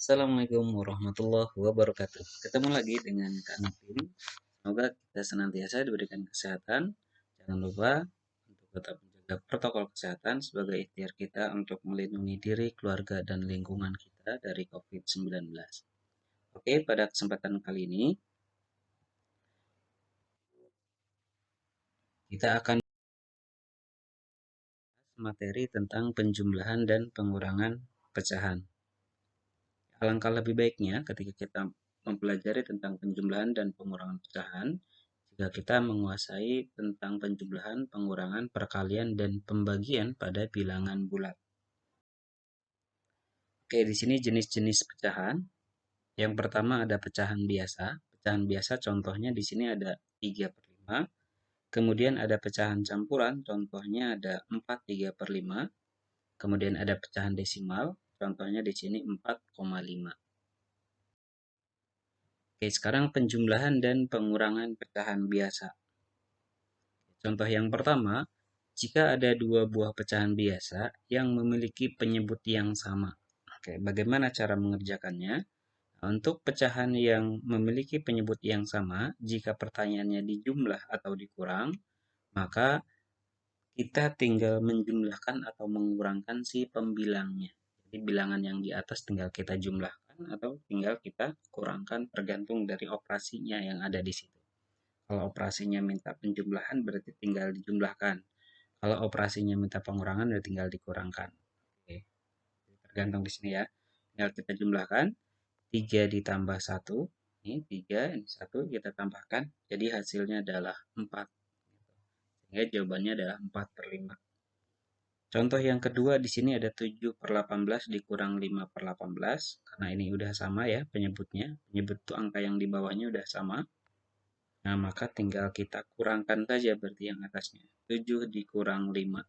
Assalamualaikum warahmatullahi wabarakatuh. Ketemu lagi dengan Kak Nafin. Semoga kita senantiasa diberikan kesehatan. Jangan lupa untuk tetap menjaga protokol kesehatan sebagai ikhtiar kita untuk melindungi diri, keluarga, dan lingkungan kita dari COVID-19. Oke, pada kesempatan kali ini kita akan materi tentang penjumlahan dan pengurangan pecahan. Alangkah lebih baiknya ketika kita mempelajari tentang penjumlahan dan pengurangan pecahan, jika kita menguasai tentang penjumlahan, pengurangan, perkalian, dan pembagian pada bilangan bulat. Oke, di sini jenis-jenis pecahan. Yang pertama ada pecahan biasa. Pecahan biasa contohnya di sini ada 3/5. Kemudian ada pecahan campuran, contohnya ada 4/3/5. Kemudian ada pecahan desimal, contohnya di sini 4,5. Oke, sekarang penjumlahan dan pengurangan pecahan biasa. Contoh yang pertama, jika ada dua buah pecahan biasa yang memiliki penyebut yang sama. Oke, bagaimana cara mengerjakannya? Untuk pecahan yang memiliki penyebut yang sama, jika pertanyaannya dijumlah atau dikurang, maka kita tinggal menjumlahkan atau mengurangkan si pembilangnya. Jadi bilangan yang di atas tinggal kita jumlahkan atau tinggal kita kurangkan tergantung dari operasinya yang ada di situ. Kalau operasinya minta penjumlahan berarti tinggal dijumlahkan. Kalau operasinya minta pengurangan berarti tinggal dikurangkan. Oke. Tergantung di sini ya. Tinggal kita jumlahkan 3 ditambah 1. Ini 3, ini 1 kita tambahkan. Jadi hasilnya adalah 4. Sehingga jawabannya adalah 4/5. Contoh yang kedua di sini ada 7/18 dikurang 5/18. Karena ini udah sama ya penyebutnya. Penyebut itu angka yang di bawahnya udah sama. Nah, maka tinggal kita kurangkan saja berarti yang atasnya. 7 dikurang 5.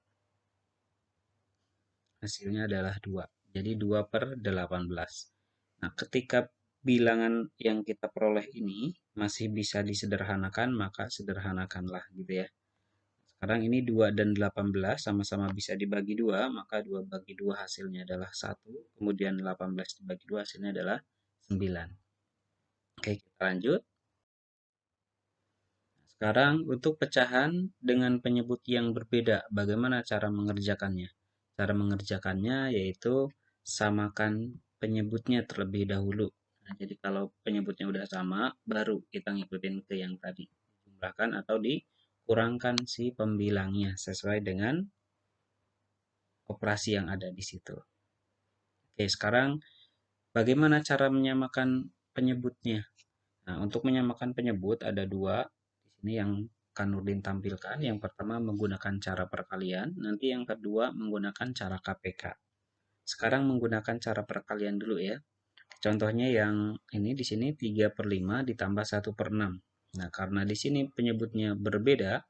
Hasilnya adalah 2. Jadi 2/18. Nah, ketika bilangan yang kita peroleh ini masih bisa disederhanakan, maka sederhanakanlah gitu ya. Sekarang ini 2 dan 18 sama-sama bisa dibagi 2, maka 2 bagi 2 hasilnya adalah 1. Kemudian 18 dibagi 2 hasilnya adalah 9. Oke, kita lanjut. Sekarang untuk pecahan dengan penyebut yang berbeda, bagaimana cara mengerjakannya? Cara mengerjakannya yaitu samakan penyebutnya terlebih dahulu. Nah, jadi kalau penyebutnya udah sama, baru kita ngikutin ke yang tadi. Jumlahkan atau dikurangkan si pembilangnya sesuai dengan operasi yang ada di situ. Oke, sekarang bagaimana cara menyamakan penyebutnya? Nah, untuk menyamakan penyebut ada dua. Di sini yang Kanurdin tampilkan. Yang pertama menggunakan cara perkalian, nanti yang kedua menggunakan cara KPK. Sekarang menggunakan cara perkalian dulu ya. Contohnya yang ini di sini 3/5 ditambah 1/6. Nah, karena di sini penyebutnya berbeda,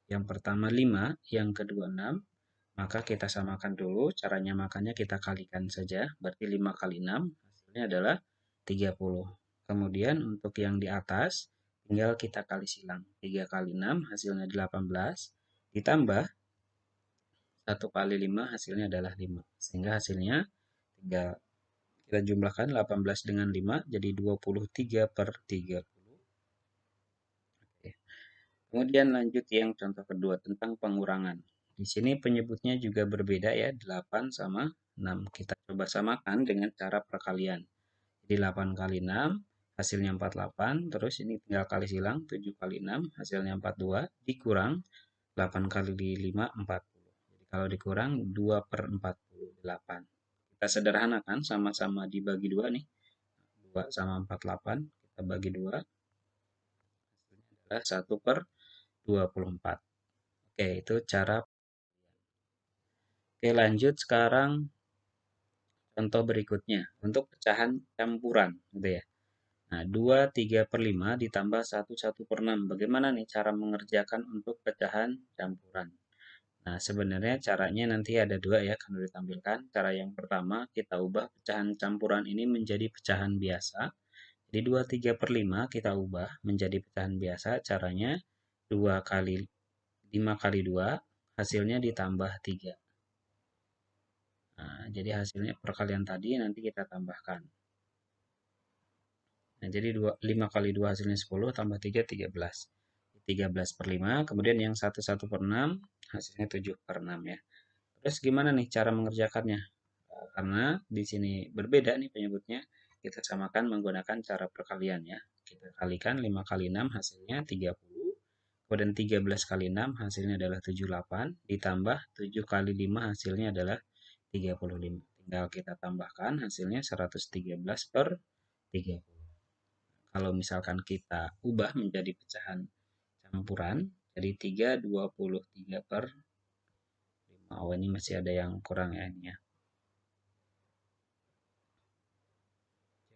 yang pertama 5, yang kedua 6, maka kita samakan dulu. Caranya makanya kita kalikan saja, berarti 5 kali 6 hasilnya adalah 30. Kemudian untuk yang di atas, tinggal kita kali silang. 3 kali 6 hasilnya 18, ditambah 1 kali 5 hasilnya adalah 5. Sehingga hasilnya tinggal kita jumlahkan 18 dengan 5 jadi 23/30. Oke. Kemudian lanjut yang contoh kedua tentang pengurangan. Di sini penyebutnya juga berbeda ya, 8 sama 6. Kita coba samakan dengan cara perkalian. Jadi 8 kali 6 hasilnya 48, terus ini tinggal kali silang 7 kali 6 hasilnya 42 dikurang 8 kali 5 40. Jadi kalau dikurang 2/48. Kita sederhanakan sama-sama dibagi 2 nih. 2 sama 48 kita bagi 2 hasilnya adalah 1/24. Oke, itu cara. Oke, lanjut sekarang contoh berikutnya untuk pecahan campuran gitu ya. Nah, 2/3/5 ditambah 1/1/6. Bagaimana nih cara mengerjakan untuk pecahan campuran? Nah, sebenarnya caranya nanti ada dua ya, kan udah ditampilkan. Cara yang pertama, kita ubah pecahan campuran ini menjadi pecahan biasa. Jadi 2/3/5 kita ubah menjadi pecahan biasa. Caranya 2 kali 5 kali 2, hasilnya ditambah 3. Nah, jadi hasilnya perkalian tadi nanti kita tambahkan. Nah, jadi 5 kali 2 hasilnya 10, tambah 3, 13. 13 per 5, kemudian yang 1 per 6, hasilnya 7 per 6 ya. Terus gimana nih cara mengerjakannya? Karena di sini berbeda nih penyebutnya, kita samakan menggunakan cara perkalian ya. Kita kalikan 5 kali 6 hasilnya 30, kemudian 13 kali 6 hasilnya adalah 78, ditambah 7 kali 5 hasilnya adalah 35. Tinggal kita tambahkan hasilnya 113 per 30. Kalau misalkan kita ubah menjadi pecahan campuran, jadi 3, 23 per 5. Oh, ini masih ada yang kurang ya ini ya.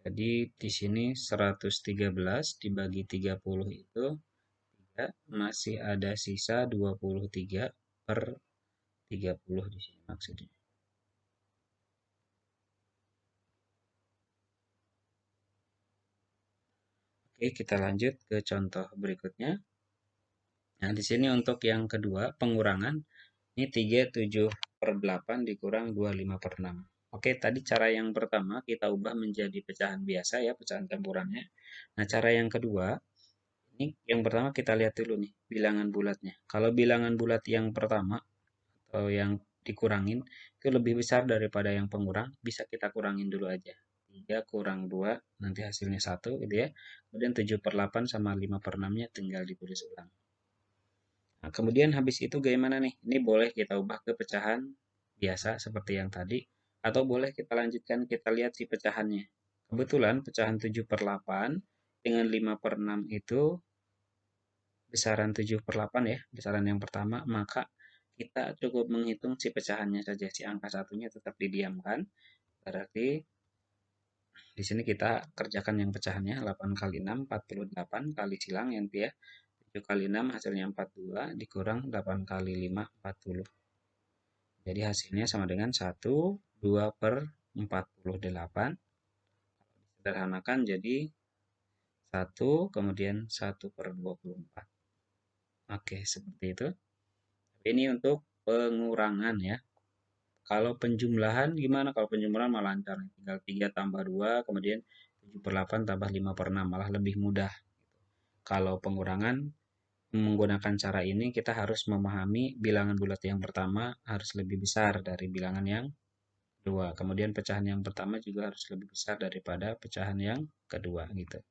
Jadi di sini 113 dibagi 30 itu 3, masih ada sisa 23 per 30 di sini maksudnya. Oke, kita lanjut ke contoh berikutnya. Nah, di sini untuk yang kedua, pengurangan. Ini 37 per 8 dikurang 25 per 6. Oke, tadi cara yang pertama kita ubah menjadi pecahan biasa ya, pecahan campurannya. Nah, cara yang kedua, ini yang pertama kita lihat dulu nih, bilangan bulatnya. Kalau bilangan bulat yang pertama, atau yang dikurangin, itu lebih besar daripada yang pengurang, bisa kita kurangin dulu aja. 3 kurang 2, nanti hasilnya 1 gitu ya. Kemudian 7 per 8 sama 5 per 6-nya tinggal ditulis ulang. Nah, kemudian habis itu gimana nih? Ini boleh kita ubah ke pecahan biasa seperti yang tadi, atau boleh kita lanjutkan kita lihat si pecahannya. Kebetulan pecahan 7 per 8 dengan 5 per 6 itu besaran 7 per 8 ya, besaran yang pertama, maka kita cukup menghitung si pecahannya saja, si angka satunya tetap didiamkan. Berarti di sini kita kerjakan yang pecahannya, 8 kali 6, 48 kali silang yang ya. 7 kali 6 hasilnya 42, dikurang 8 kali 5, 40. Jadi hasilnya sama dengan 1, 2 per 48. Sederhanakan jadi 1, kemudian 1 per 24. Oke, seperti itu. Ini untuk pengurangan ya. Kalau penjumlahan gimana? Kalau penjumlahan malah lancar. Tinggal 3 tambah 2, kemudian 7 per 8 tambah 5 per 6. Malah lebih mudah. Kalau pengurangan menggunakan cara ini kita harus memahami bilangan bulat yang pertama harus lebih besar dari bilangan yang kedua. Kemudian pecahan yang pertama juga harus lebih besar daripada pecahan yang kedua gitu.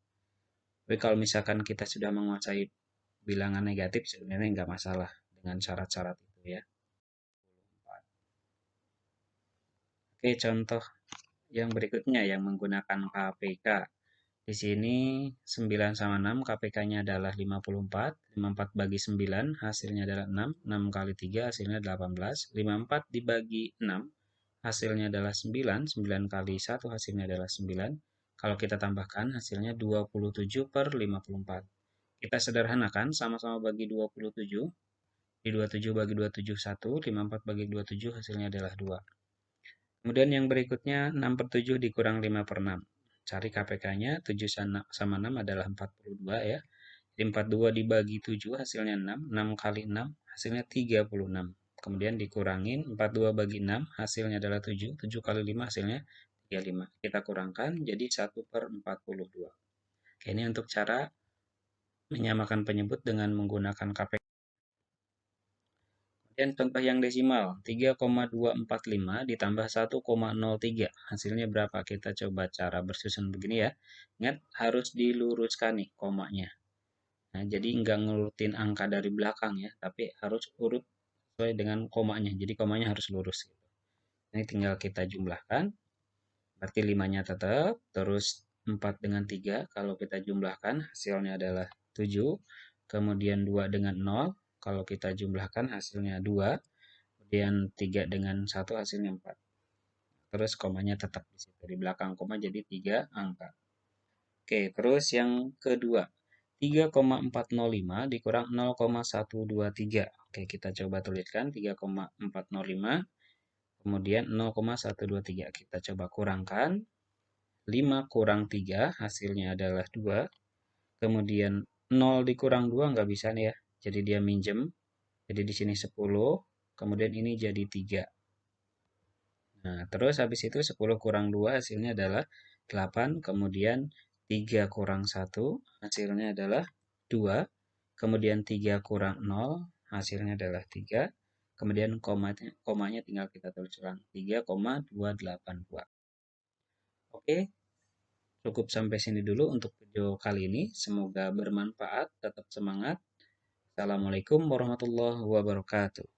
Tapi kalau misalkan kita sudah menguasai bilangan negatif sebenarnya nggak masalah dengan syarat-syarat itu ya. Oke, contoh yang berikutnya yang menggunakan KPK. Di sini 9 sama 6, KPK-nya adalah 54. 54 bagi 9, hasilnya adalah 6. 6 kali 3, hasilnya 18. 54 dibagi 6, hasilnya adalah 9. 9 kali 1, hasilnya adalah 9. Kalau kita tambahkan, hasilnya 27 per 54. Kita sederhanakan, sama-sama bagi 27. Di 27 bagi 27, 1. 54 bagi 27, hasilnya adalah 2. Kemudian yang berikutnya 6 per 7 dikurang 5 per 6. Cari KPK-nya, 7 sama 6 adalah 42 ya. Jadi 42 dibagi 7 hasilnya 6. 6 kali 6 hasilnya 36. Kemudian dikurangin 42 bagi 6 hasilnya adalah 7. 7 kali 5 hasilnya 35. Kita kurangkan jadi 1 per 42. Oke, ini untuk cara menyamakan penyebut dengan menggunakan KPK. Kemudian contoh yang desimal, 3,245 ditambah 1,03. Hasilnya berapa? Kita coba cara bersusun begini ya. Ingat, harus diluruskan nih komanya. Nah, jadi nggak ngurutin angka dari belakang ya, tapi harus urut sesuai dengan komanya. Jadi komanya harus lurus. Ini tinggal kita jumlahkan. Berarti 5-nya tetap, terus 4 dengan 3. Kalau kita jumlahkan, hasilnya adalah 7. Kemudian 2 dengan 0. Kalau kita jumlahkan, hasilnya 2. Kemudian 3 dengan 1 hasilnya 4. Terus komanya tetap di situ. Di belakang koma jadi 3 angka. Oke, terus yang kedua. 3,405 dikurang 0,123. Oke, kita coba tuliskan 3,405. Kemudian 0,123. Kita coba kurangkan. 5 kurang 3 hasilnya adalah 2. Kemudian 0 dikurang 2 nggak bisa nih ya. Jadi dia minjem. Jadi di sini 10. Kemudian ini jadi 3. Nah, terus habis itu 10 kurang 2 hasilnya adalah 8, kemudian 3 kurang 1 hasilnya adalah 2, kemudian 3 kurang 0 hasilnya adalah 3, kemudian komanya tinggal kita tulis ulang 3,282. Oke, cukup sampai sini dulu untuk video kali ini. Semoga bermanfaat, tetap semangat. Assalamualaikum warahmatullahi wabarakatuh.